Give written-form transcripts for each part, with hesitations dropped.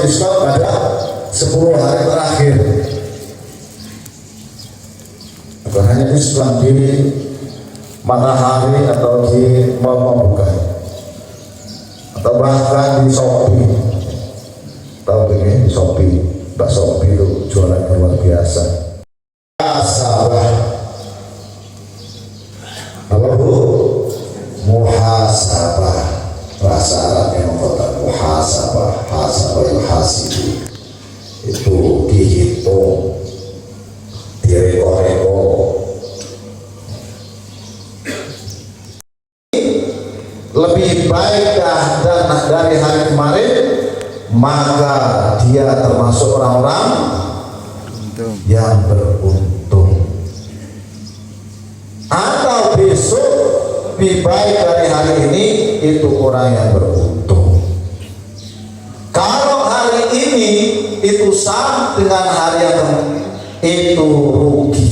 diskon pada 10 hari terakhir. Bukan hanya diskon di Matahari atau di mall bukan, atau bahkan di Shopee. Tahu ini di Shopee, Mbak Shopee itu jualan luar biasa. Muhasabah, apa bu? Muhasabah, bahasa Arab yang mengatakan muhasabah, hasabah yuhasibu, itu dihitung, direko-reko. Lebih baik dan dari hari kemarin, maka dia termasuk orang-orang yang beruntung. Atau besok lebih baik dari hari ini, itu orang yang beruntung. Kalau hari ini itu sama dengan hari yang kemarin, itu rugi.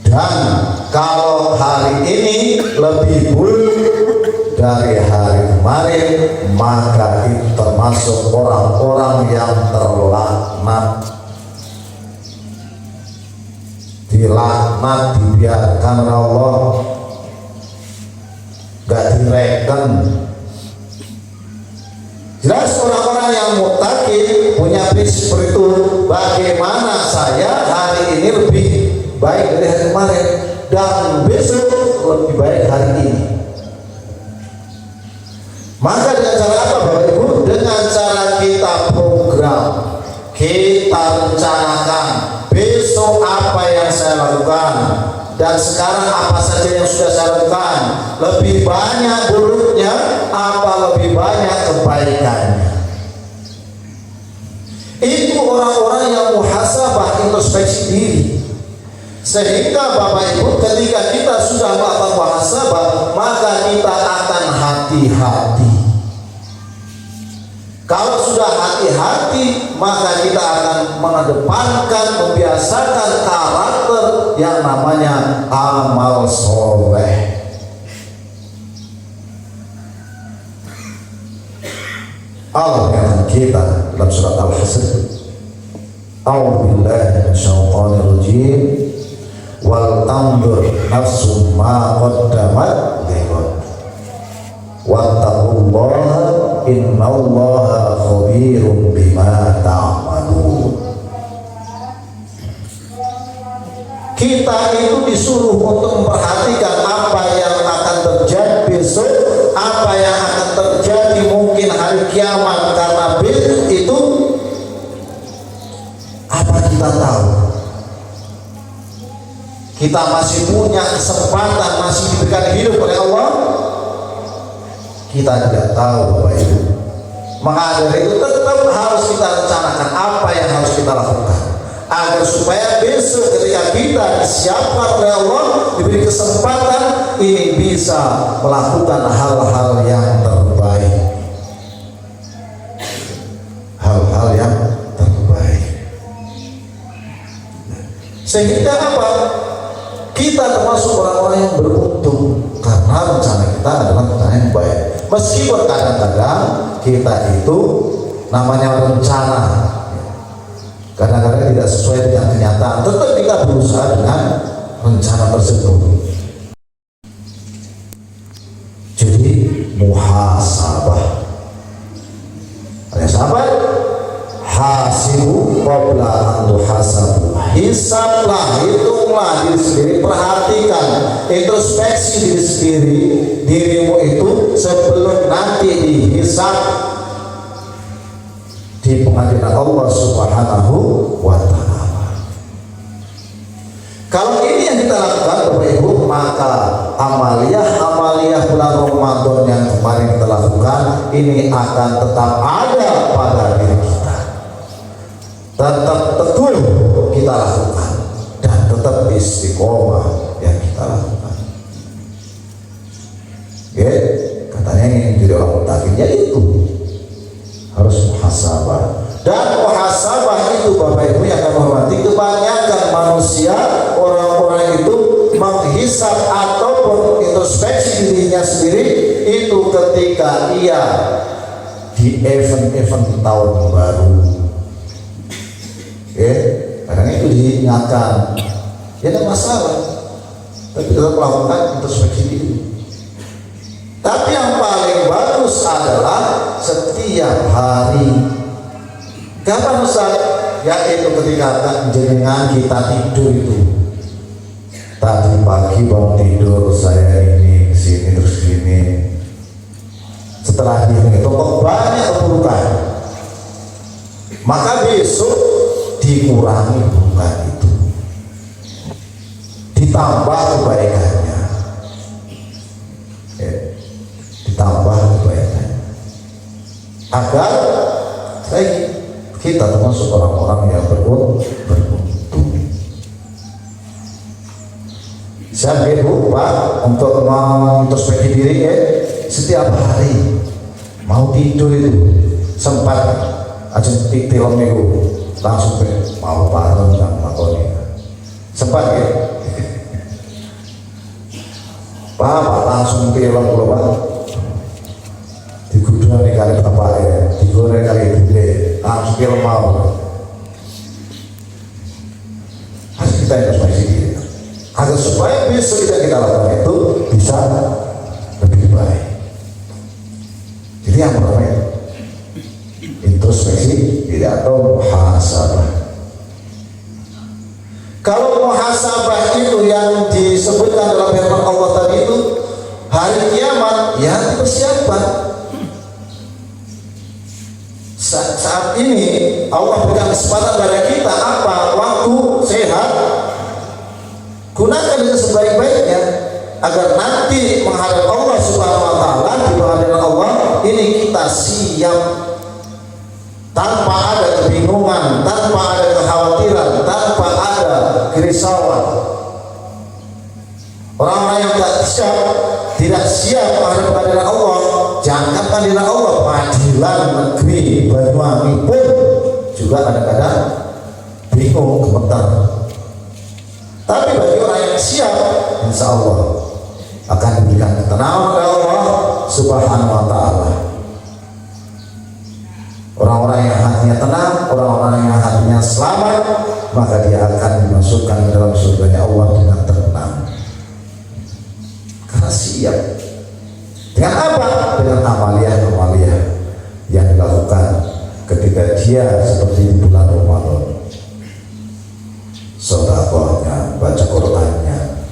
Dan kalau hari ini lebih buruk dari hari kemarin, maka itu termasuk orang-orang yang terlaknat. Dilaknat, dibiarkan Allah, gak direken. Jelas orang-orang yang muttaqin punya prinsip itu. Bagaimana saya hari ini lebih baik dari hari kemarin, dan besok lebih baik hari ini. Maka dengan cara apa Bapak Ibu? Dengan cara kita program, kita rencanakan besok apa yang saya lakukan, dan sekarang apa saja yang sudah saya lakukan. Lebih banyak buruknya apa lebih banyak kebaikannya. Itu orang-orang yang muhasabah, introspeksi diri. Sehingga Bapak Ibu, ketika kita sudah melakukan muhasabah, maka kita akan hati-hati. Kalau sudah hati-hati, maka kita akan mengedepankan, membiasakan karakter yang namanya amal soleh. Allah yang kita dalam surat Al-Hasr, A'udzubillahi minasyaitonirrajim, wal tanzur nafsum ma qaddamat lighad wattaqullaha innallaha khabirum bima ta'malun. Kita itu disuruh untuk memperhatikan apa yang akan terjadi besok, apa yang akan terjadi mungkin hari kiamat, karena besok itu apa kita tahu. Kita masih punya kesempatan, masih diberikan hidup oleh Allah, kita tidak tahu Bapak Ibu. Maka dari itu tetap harus kita rencanakan apa yang harus kita lakukan, agar supaya besok ketika kita disiapkan oleh Allah, diberi kesempatan, ini bisa melakukan hal-hal yang terbaik. Hal-hal yang terbaik. Sehingga apa? Kita termasuk orang-orang yang beruntung karena rencana kita adalah rencana yang baik. Meskipun kadang-kadang kita itu namanya rencana, kadang-kadang tidak sesuai dengan kenyataan, tetap kita berusaha dengan rencana tersebut. Jadi muhasabah, oleh sahabat, hasibu qabla an tuhasabu, hisablah, hitunglah diri sendiri, perhatikan, introspeksi diri sendiri, dirimu itu sebelum nanti dihisab di pengadilan Allah Subhanahu wa ta'ala. Kalau ini yang kita lakukan Bapak Ibu, maka amaliyah bulan Ramadan yang kemarin kita lakukan ini akan tetap ada pada diri kita, tetap teguh kita lakukan, dan tetap istiqomah yang kita lakukan. Ya, katanya yang jadi orang muttaqin itu harus muhasabah. Dan muhasabah itu Bapak Ibu yang akan menghormati, kebanyakan manusia, orang-orang itu menghisab atau introspeksi dirinya sendiri itu ketika ia di di event-event tahun baru. Kadang itu diingatkan, ya tidak masalah, tapi tetap melakukan introspeksi diri. Tapi yang paling bagus adalah setiap hari. Kapan Ustaz? Yaitu ketika jenengan kita tidur itu. Tadi pagi bangun tidur saya ini kesini terus kesini. Setelah itu kok banyak keburukan, maka besok dikurangi keburukan itu, ditambah kebaikannya, ditambah kebaikannya, agar kita termasuk orang-orang yang beruntung. Saya lupa untuk introspeksi diri setiap hari. Mau tidur itu sempat aja film itu langsung mau bareng dan makoni sempat Pak langsung film Pak digudang kali bapak digoreng kali gede langsung film mau. Harus kita introspeksi diri agar supaya besok kita lakukan itu bisa lebih baik. Jadi yang pertama introspeksi diri atau muhasabah. Kalau muhasabah itu yang disebutkan dalam firman Allah tadi itu hari kiamat, ya persiapan. Saat ini Allah berikan kesempatan kepada kita apa? Waktu sehat, gunakan dengan sebaik-baiknya agar nanti menghadap Allah Subhanahu wa taala di hadapan Allah ini kita siap tanpa ada kebingungan, tanpa ada kekhawatiran, tanpa ada kerisauan. Orang-orang yang tidak siap menghadap hadapan Allah, jangankan hadirat Allah, pengadilan negeri Banyuwangi pun juga kadang-kadang bingung, gemetar. Tapi bagi orang yang siap, insya Allah akan diberikan ketenangan oleh Allah Subhanahu wa taala. Orang-orang yang hatinya tenang, orang-orang yang hatinya selamat, maka dia akan dimasukkan ke dalam surganya Allah dengan tenang. Karena siap. Dengan apa? Dengan amalia-amalia yang dilakukan ketika dia seperti di bulan Ramadan. Sedekahnya, baca Qur'annya,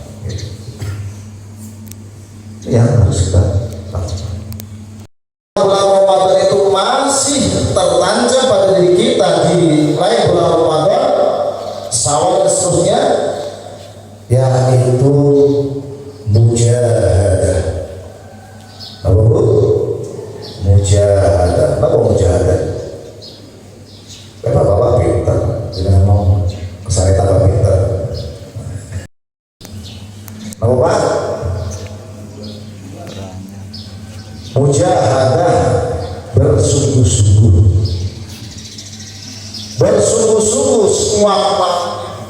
yang harus kita lakukan. Bulan Ramadan itu masih tertancap pada diri kita di lain bulan Ramadan, Syawal dan seterusnya, yaitu mujahadah. Apa bu? Mujahadah. Apa mujahadah? Bapak-bapak pintar, jangan mau saya tambah pintar. Apa pak? Mujahadah, bersungguh-sungguh semua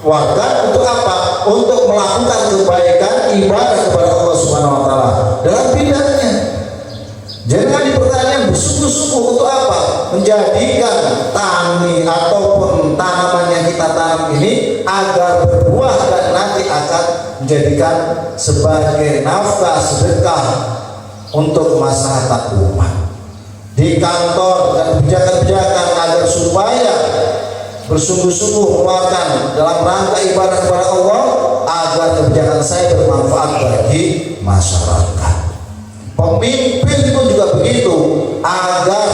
warga untuk apa? Untuk melakukan kebaikan ibadah kepada Allah Subhanahu wa taala dalam bidangnya. Jangan dipertanyakan bersungguh-sungguh untuk apa? Menjadikan tani ataupun tanaman yang kita tanam ini agar berbuah dan nanti akan menjadikan sebagai nafkah sedekah untuk masyarakat umat. Di kantor dan kebijakan-kebijakan agar supaya bersungguh-sungguh mengeluarkan dalam rangka ibadah kepada Allah agar kebijakan saya bermanfaat bagi masyarakat. Pemimpin pun juga begitu, agar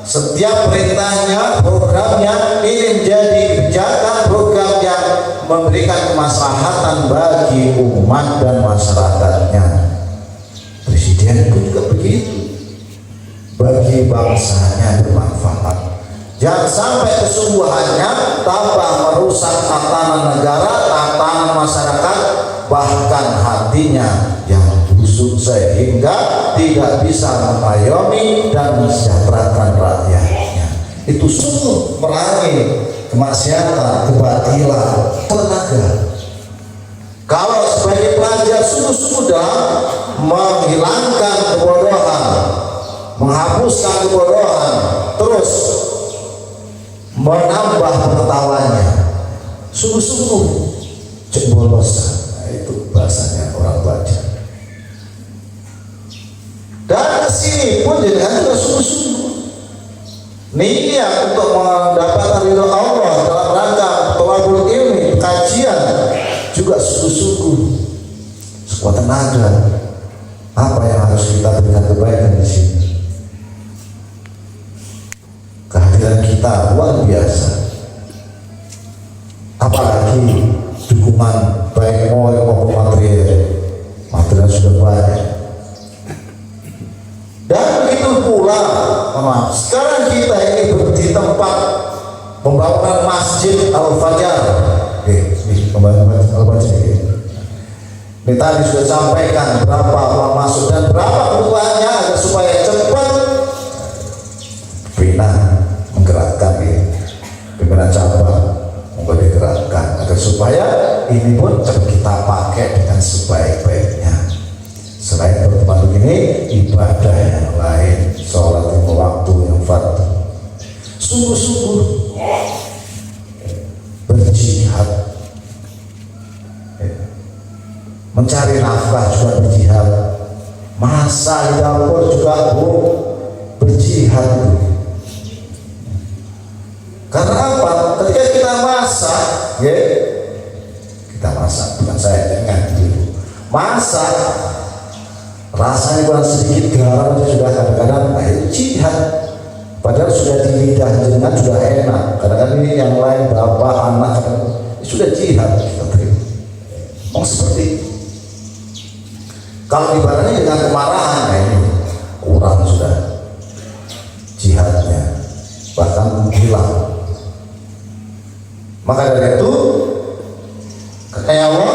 setiap perintahnya, programnya ini menjadi kebijakan program yang memberikan kemaslahatan bagi umat dan masyarakatnya. Presiden pun juga begitu, bagi bangsanya bermanfaat. Jangan sampai kesungguhannya tambah merusak tatanan negara, tatanan masyarakat, bahkan hatinya yang busuk sehingga tidak bisa mengayomi dan mensejahterakan rakyatnya. Itu sungguh merangi kemaksiatan, kebatilan, tenaga. Kalau sebagai pelajar sungguh-sungguh dalam menghilangkan kebodohan, menghapuskan kebodohan, terus menambah pengetahuannya. Sungguh-sungguh cembolosan. Nah, itu bahasanya orang baca. Dan kesini pun jadi juga sungguh-sungguh niat untuk mendapatkan ridho Allah dalam rangka thalabul ilmi, kajian juga sungguh-sungguh, sekuat tenaga. Apa yang harus kita berikan kebaikan di sini? Kehadiran kita luar biasa. Apalagi dukungan baik moral maupun material sudah banyak. Dan begitu pula, maaf, sekarang kita ini di tempat pembangunan Masjid Al-Fajar. Ini pembangunan Al-Fajar ini. Ini tadi sudah sampaikan berapa uang masuk dan berapa kebutuhannya agar supaya cepat pimpinan menggerakkan ini, pimpinan cabang monggo digerakkan agar supaya ini pun cepat kita pakai dengan sebaik-baiknya. Selain bertempat begini, ibadah yang lain, sholat lima waktu yang fardu, sungguh-sungguh berjihad, mencari nafkah juga berjihad, masak di dapur juga berjihad. Karena apa? Ketika kita masak, ya, kita masak, bukan saya dengan dulu masak, rasanya kurang sedikit garam itu sudah kadang-kadang itu jihad. Padahal sudah di lidah jenengan sudah enak. Kadang-kadang ini yang lain bapak anak sudah jihad kita terima. Oh seperti itu. Kalau ibaratnya dengan kemarahan, nah ini kurang sudah jihadnya, bahkan hilang. Maka dari itu kata Allah,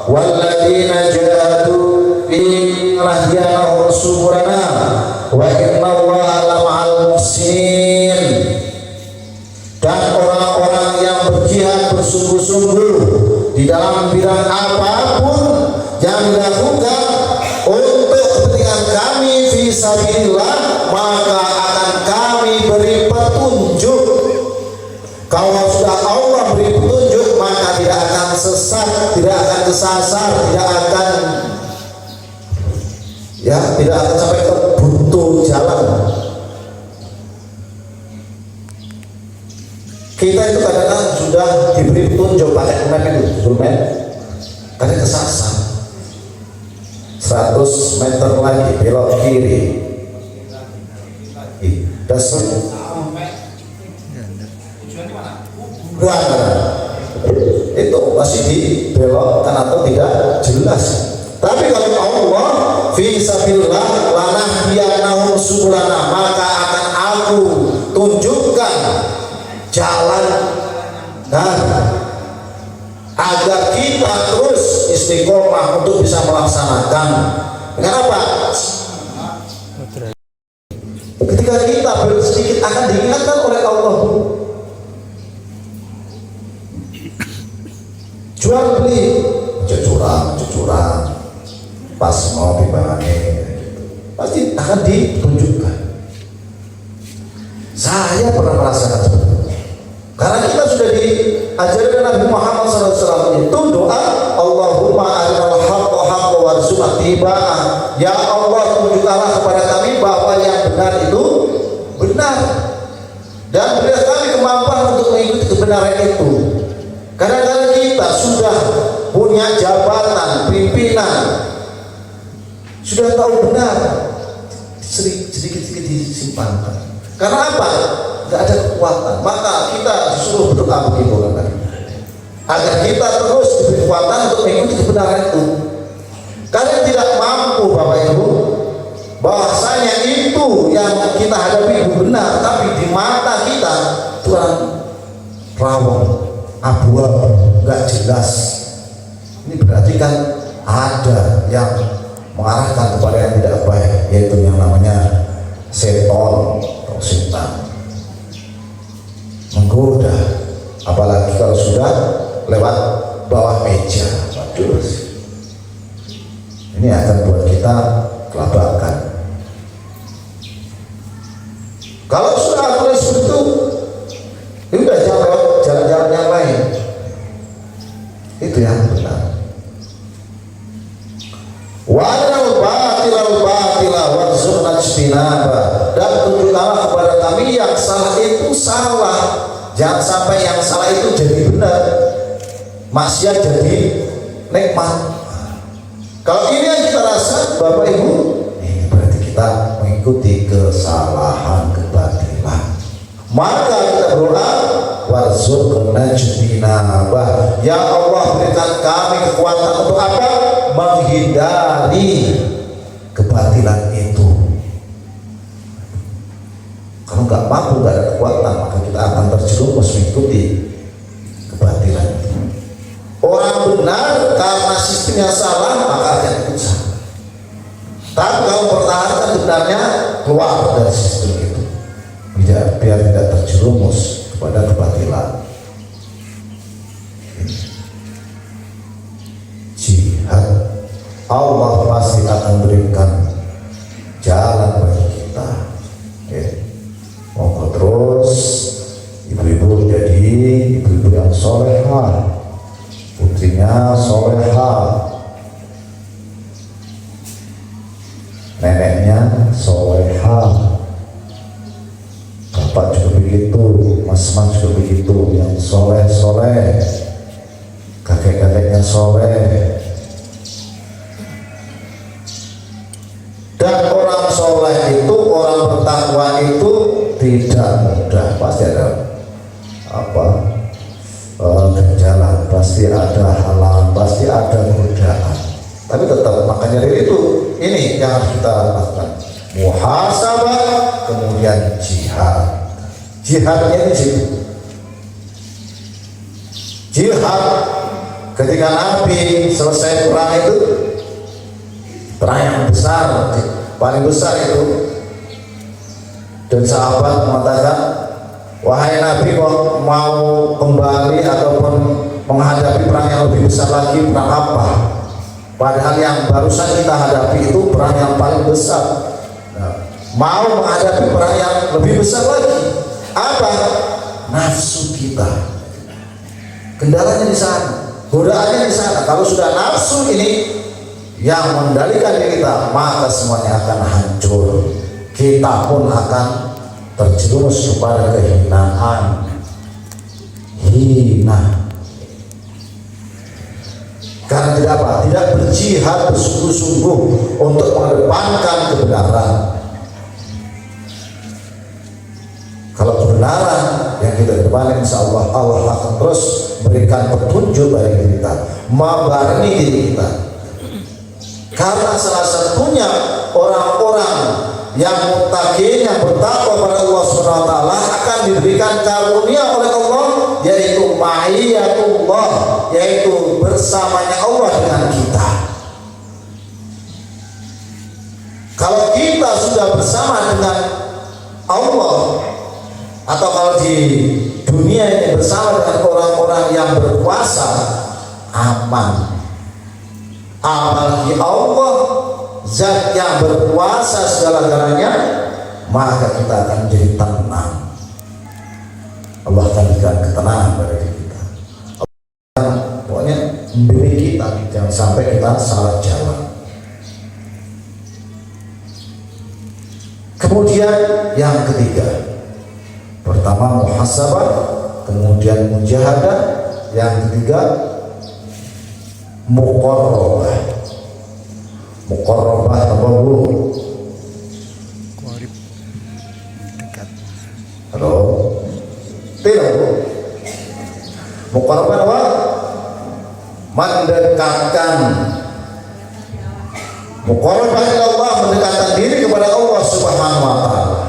walladzina jahadu lahdiyana suburana wa inna allaha lama'al muhsinin. Dan orang-orang yang berjihad bersungguh-sungguh di dalam bidang apapun yang dilakukan untuk kepentingan kami fisabilillah, maka akan kami beri petunjuk. Kalau sudah Allah beri petunjuk, maka tidak akan sesat, tidak akan kesasar, tidak akan sampai ke buntu jalan. Kita itu kadang-kadang sudah diberi petunjuk pakai instrumen, kadang kesasar. 100 meter lagi belok kiri. Dasar. Itu masih dibelokkan atau tidak jelas. Tapi kalau Allah fisabilillah lanahdiyannahum subulana, maka akan aku tunjukkan jalan agar kita terus istiqomah untuk bisa melaksanakan. Kenapa? Ketika kita sedikit akan diingatkan oleh Allah. Jual beli cucuran pas mau dibangani pasti akan ditunjukkan. Saya pernah merasakan seperti itu karena kita sudah diajarkan Nabi Muhammad SAW itu doa, Allahumma arinal haqqa haqqa warzuqna ittiba'ah. Ya Allah, tunjukkanlah kepada kami bahwa yang benar itu benar dan berilah kami kemampuan untuk mengikuti kebenaran itu. Kadang-kadang kita sudah punya jabatan pimpinan, sudah tahu benar, sedikit-sedikit disimpankan. Karena apa? Tidak ada kekuatan. Maka kita disuruh berdoa begitu kan? Agar kita terus diberi kekuatan untuk mengikuti kebenaran itu. Kalian tidak mampu Bapak Ibu, bahwasanya itu yang kita hadapi itu benar, tapi di mata kita Tuhan rawang, abu-abu, nggak jelas. Ini berarti kan ada yang mengarahkan kepada yang tidak baik, yaitu yang namanya seton atau setan menggoda. Apalagi kalau sudah lewat bawah meja, waduh, ini akan buat kita kelabakan. Kalau sudah aturan seperti itu, ya udah jangan lewat jalan-jalan yang lain. Itu yang benar. Walau batila warzuqna ijtinaba, dan tunjukkanlah kepada kami yang salah itu salah, jangan sampai yang salah itu jadi benar, maksiat jadi nikmat. Kalau ini yang kita rasa, Bapak Ibu, ini berarti kita mengikuti kesalahan, kebatilan. Maka kita berdoa, warzuqna ijtinaba, ya Allah berikan kami kekuatan untuk apa? Menghindari kebatilan itu. Kalau nggak mampu, nggak ada kekuatan, maka kita akan terjerumus mengikuti kebatilan itu. Orang benar karena sistemnya salah, maka akan ikut salah. Tapi kalau pertahankan benarnya, keluar dari sistem itu, biar tidak terjerumus kepada kebatilan. Jihad, Allah pasti akan berikan jalan bagi kita. Monggo terus ibu-ibu jadi ibu-ibu yang solehah, putrinya solehah, neneknya solehah, bapak juga begitu, mas-mas juga begitu, yang soleh-soleh, kakek-kakeknya soleh. Dan orang soleh itu, orang bertakwa itu tidak mudah, pasti ada gejala, pasti ada halangan, pasti ada godaan. Tapi tetap, makanya dari itu ini yang harus kita lakukan, muhasabah, kemudian jihad. Jihadnya di situ. Jihad ketika Nabi selesai perang itu, perang yang besar, paling besar itu, dan sahabat mengatakan, wahai Nabi, mau kembali ataupun menghadapi perang yang lebih besar lagi, perang apa? Padahal yang barusan kita hadapi itu perang yang paling besar. Nah, mau menghadapi perang yang lebih besar lagi, apa? Nafsu kita, kendalanya di sana, godaannya di sana. Kalau sudah nafsu ini yang mengendalikan diri kita, maka semuanya akan hancur. Kita pun akan terjerumus kepada kehinaan, hina. Karena tidak apa? Tidak berjihad bersungguh-sungguh untuk mengedepankan kebenaran. Kalau kebenaran yang kita depankan, insya Allah Allah akan terus berikan petunjuk bagi kita, membarengi diri kita. Karena salah satunya orang-orang yang muttaqin, yang bertakwa kepada Allah Subhanahu wa taala akan diberikan karunia oleh Allah, yaitu ma'iyatullah, yaitu bersamanya Allah dengan kita. Kalau kita sudah bersama dengan Allah, atau kalau di dunia ini bersama dengan orang-orang yang berkuasa, aman. Apalagi Allah, zat yang berkuasa segala-galanya, maka kita akan menjadi tenang. Allah akan berikan ketenangan pada diri kita. Allah, pokoknya memberi kita, jangan sampai kita salah jalan. Kemudian yang ketiga, pertama muhasabah, kemudian mujahadah, yang ketiga muqarrabah. Muqarrabah apa bu? Dekat. Halo? Tidak bu. Muqarrabah apa? Mendekatkan. Muqarrabah ila Allah, mendekatkan diri kepada Allah Subhanahu wa taala.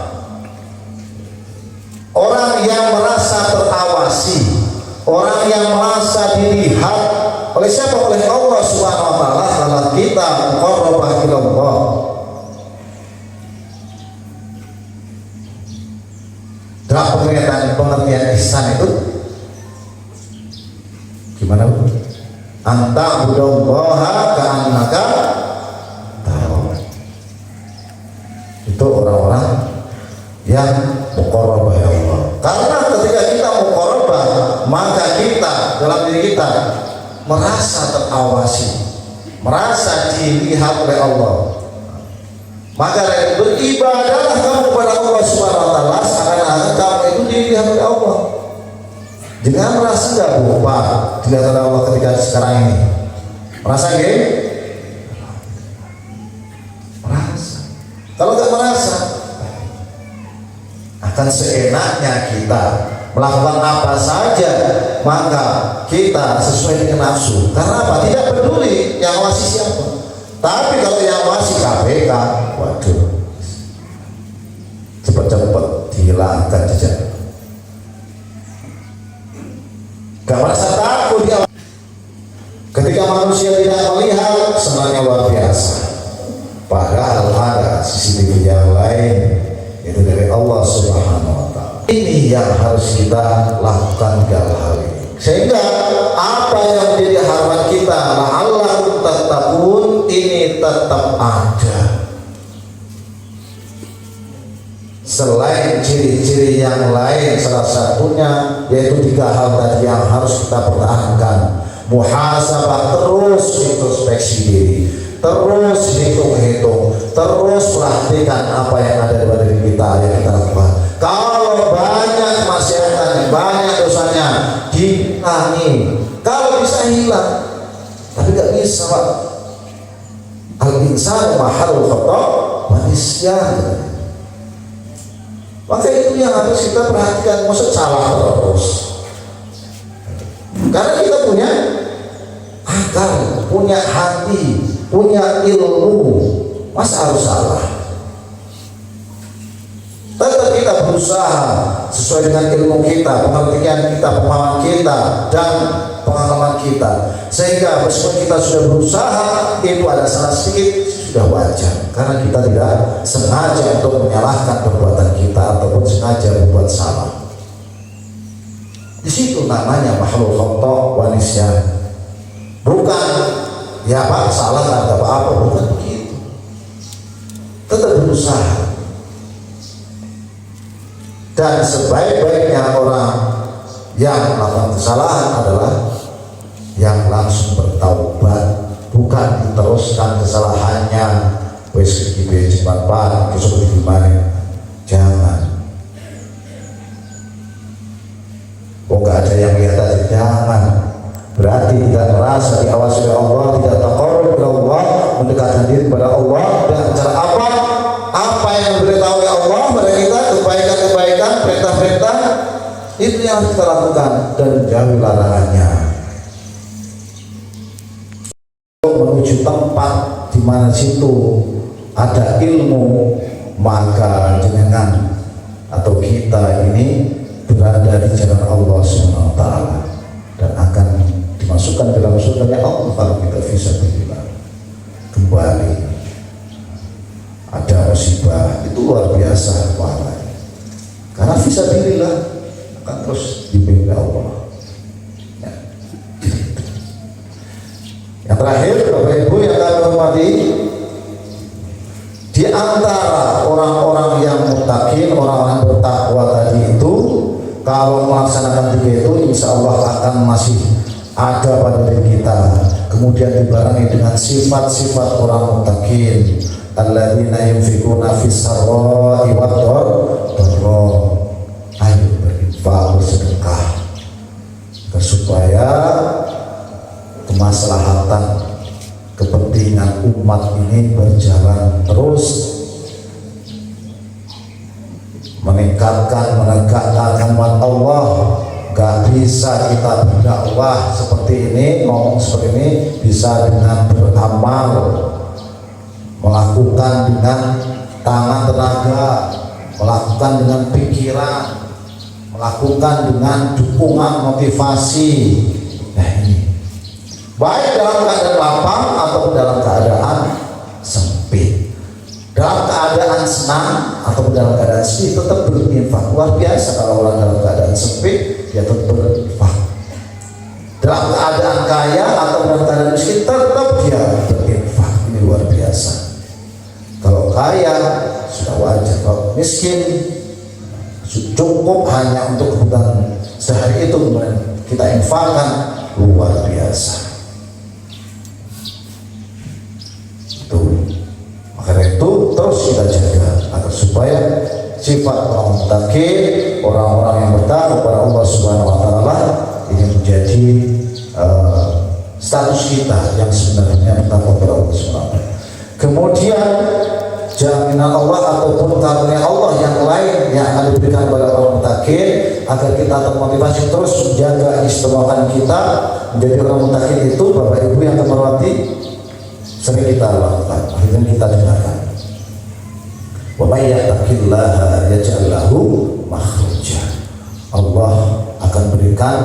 Orang yang merasa terawasi, orang yang merasa dilihat oleh siapa? Oleh Allah Subhanahu wa taala. Kalau kita muqarrabah ila Allah, dalam pengertian ihsan itu gimana bu? Anta budallaha ka'annaka tahu. Itu orang-orang yang muqarrabah ya Allah. Karena ketika kita muqarrabah, maka kita dalam diri kita merasa terawasi, merasa dilihat oleh Allah. Maka beribadahlah kamu kepada Allah Subhanahu wa taala seakan-akan kamu itu dilihat oleh Allah. Jangan merasa enggak lupa dilihat oleh Allah ketika sekarang ini. Merasa enggak? Merasa. Kalau enggak merasa, akan seenaknya kita melakukan apa saja, maka kita sesuai dengan nafsu. Karena apa? Tidak peduli yang awasi siapa. Tapi kalau yang awasi KPK, waduh, cepat-cepat dihilangkan jejak. Gak merasa takut dia. Ketika manusia tidak melihat, senangnya luar biasa. Padahal ada CCTV yang lain, itu dari Allah Subhanahu wa taala. Ini yang harus kita lakukan dalam hal ini. Sehingga apa yang menjadi harapan kita, la'allakum tattaqun, ini tetap ada. Selain ciri-ciri yang lain, salah satunya yaitu 3 hal tadi yang harus kita pertahankan. Muhasabah, terus introspeksi diri, terus hitung-hitung, terus perhatikan apa yang ada pada diri kita yang kita lakukan. Kalau banyak kemaksiatan, banyak dosanya, dihilangi. Kalau bisa hilang, tapi gak bisa, Pak. Al-insanu mahalul khata' wa nisyan. Maka itu yang harus kita perhatikan. Maksud salah terus, karena kita punya akal, punya hati, punya ilmu. Masa harus salah? Tetap kita berusaha sesuai dengan ilmu kita, pengertian kita, pemahaman kita, dan pengalaman kita. Sehingga meskipun kita sudah berusaha, itu ada salah sedikit, sudah wajar. Karena kita tidak sengaja untuk menyalahkan perbuatan kita ataupun sengaja membuat salah. Di situ namanya mahlul khata' wa nisyan. Bukan ya Pak, salah nggak ada apa-apa, bukan begitu. Tetap berusaha. Dan sebaik-baiknya orang yang melakukan kesalahan adalah yang langsung bertaubat, bukan diteruskan kesalahannya. Wes iki cepat Pak, seperti gimana? Jangan. Oh, nggak ada yang lihat aja, jangan. Berarti tidak merasa diawasi oleh Allah, tidak taqarrub kepada Allah, mendekatkan diri kepada Allah dengan cara apa? Apa yang diberitahu oleh Allah kepada kita, kebaikan-kebaikan, perintah-perintah, itu yang harus kita lakukan dan jauhi larangannya. Menuju tempat di mana situ ada ilmu, maka jenengan atau kita ini berada di jalan Allah Subhanahu wa taala dan akan dimasukkan dalam surga Allah kalau kita bisa bilang. Kembali ada musibah itu luar biasa pahalanya, karena fisabilillah akan terus dibimbing Allah. Ya. Yang terakhir, Bapak Ibu yang kami hormati, di antara orang-orang yang muttaqin, orang-orang bertakwa tadi itu, kalau melaksanakan 3 itu, insya Allah akan masih ada pada diri kita. Kemudian dibarengi dengan sifat-sifat orang muttaqin, alladzina yunfikuna fis sarra'i wad dharra. Ayo berinfak, bersedekah, supaya kemaslahatan, kepentingan umat ini berjalan terus, meningkatkan, menegakkan umat Allah. Gak bisa kita berdakwah seperti ini, ngomong seperti ini, bisa dengan beramal, melakukan dengan tangan tenaga, melakukan dengan pikiran, melakukan dengan dukungan motivasi. Nah ini baik dalam keadaan lapang ataupun dalam keadaan sempit, dalam keadaan senang ataupun dalam keadaan sedih, tetap berinfak. Luar biasa kalau orang dalam keadaan sempit dia tetap berinfak, dalam keadaan kaya atau dalam keadaan miskin tetap dia berinfak. Ini luar biasa. Kalau kaya sudah wajar, kalau miskin cukup hanya untuk kebutuhan sehari itu, kemudian kita infakkan, luar biasa. Maka itu terus kita jaga agar supaya sifat orang muttaqi, orang-orang yang bertakwa kepada Allah Subhanahu wa taala ini menjadi status kita yang sebenarnya bertakwa kepada Allah Subhanahu wa taala. Kemudian jaminan Allah ataupun karunia Allah yang lain yang akan diberikan kepada orang muttaqi agar kita termotivasi terus menjaga istiqomah kita menjadi orang muttaqi itu, Bapak Ibu yang terhormati, sering kita lakukan, akhirnya kita dengarkan. Wa may yattaqillaha yaj'al lahu makhraja. Allah akan berikan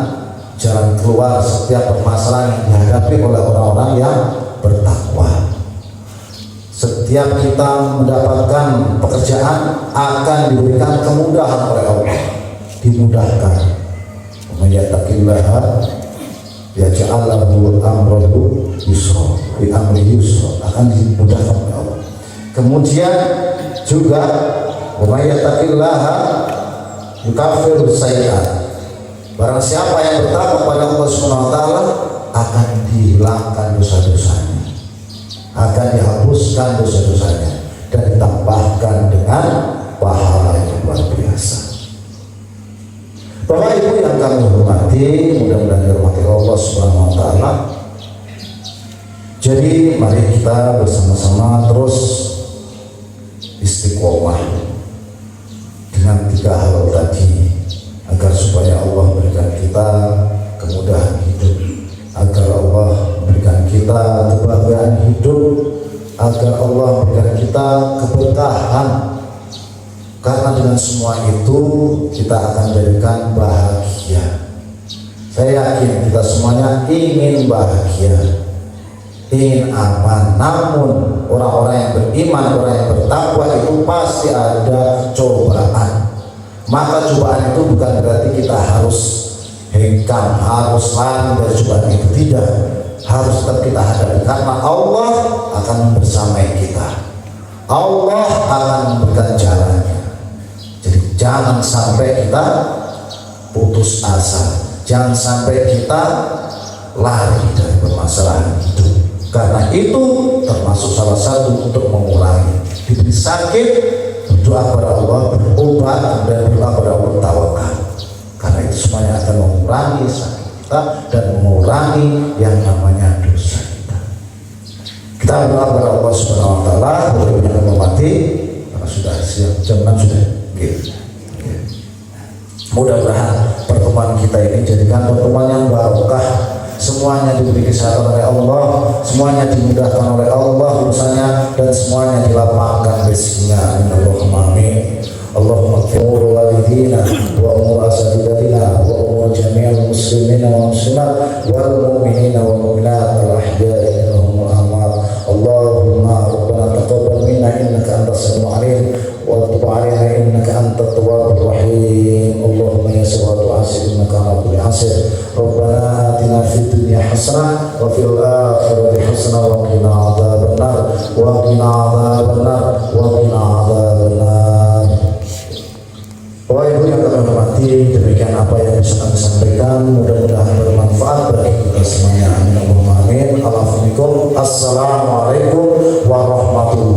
jalan keluar setiap permasalahan yang dihadapi oleh orang-orang yang bertakwa. Setiap kita mendapatkan pekerjaan akan diberikan kemudahan oleh Allah, dimudahkan. Wa may yattaqillaha yaj'al lahu amrahu yusra, bi amri yusra, akan dimudahkan oleh Allah. Kemudian juga wa may yattaqillaha yukaffiru sayyi'at. Barang siapa yang bertakwa kepada Allah Subhanahu wa taala akan dihilangkan dosa-dosanya, akan dihapuskan dosa-dosanya dan ditambahkan dengan pahala yang luar biasa. Bapak Ibu yang kami hormati, mudah-mudahan dirahmati Allah Subhanahu wa taala. Jadi mari kita bersama-sama terus istiqomah dengan 3 hal tadi agar supaya Allah berikan kita kemudahan hidup, agar Allah berikan kita kebahagiaan hidup, agar Allah berikan kita keberkahan. Karena dengan semua itu kita akan jadikan bahagia. Saya yakin kita semuanya ingin bahagia, ingin aman. Namun orang-orang yang beriman, orang yang bertakwa itu pasti ada cobaan. Maka cobaan itu bukan berarti kita harus hengkang, harus lari dari cobaan itu, tidak. Harus tetap kita hadapi karena Allah akan bersamai kita. Allah akan memberikan jalannya. Jadi jangan sampai kita putus asa, jangan sampai kita lari dari permasalahan hidup. Karena itu termasuk salah satu untuk mengurangi. Diberi sakit, berdoa kepada Allah, berobat, dan berdoa kepada Allah, tawakal. Karena itu semuanya akan mengurangi sakit kita dan mengurangi yang namanya dosa kita. Kita berdoa kepada Allah Subhanahu wa taala, berdoa mati karena sudah siap, jam 6 sudah. Mudah-mudahan pertemuan kita ini jadikan pertemuan yang barokah. Semuanya diberi kesehatan oleh Allah, semuanya dimudahkan oleh Allah urusannya, dan semuanya dilapangkan rezekinya. Allahumma amin. Allahumma ighfir walidina wa umur asadidatina wa umur jami'al muslimina wa muslimat wal mu'minina wal mu'minat al ahya'i minhum wal amwat. Allahumma rabbana taqabbal minna innaka antas samiul alim wa tub 'alaina innaka antat tawwabur rahim. Allahumma yassir wa tu'assir innaka ala kulli 'asir. Rabbana atina fid dunya hasanah wa fil akhirati hasanah wa qina adzabannar wa qina adzabannar wa qina adzabannar. Bapak Ibu yang kami hormati, demikian apa yang bisa kami sampaikan, mudah-mudahan bermanfaat bagi kita semuanya. Amin. Assalamualaikum warahmatullahi wabarakatuh.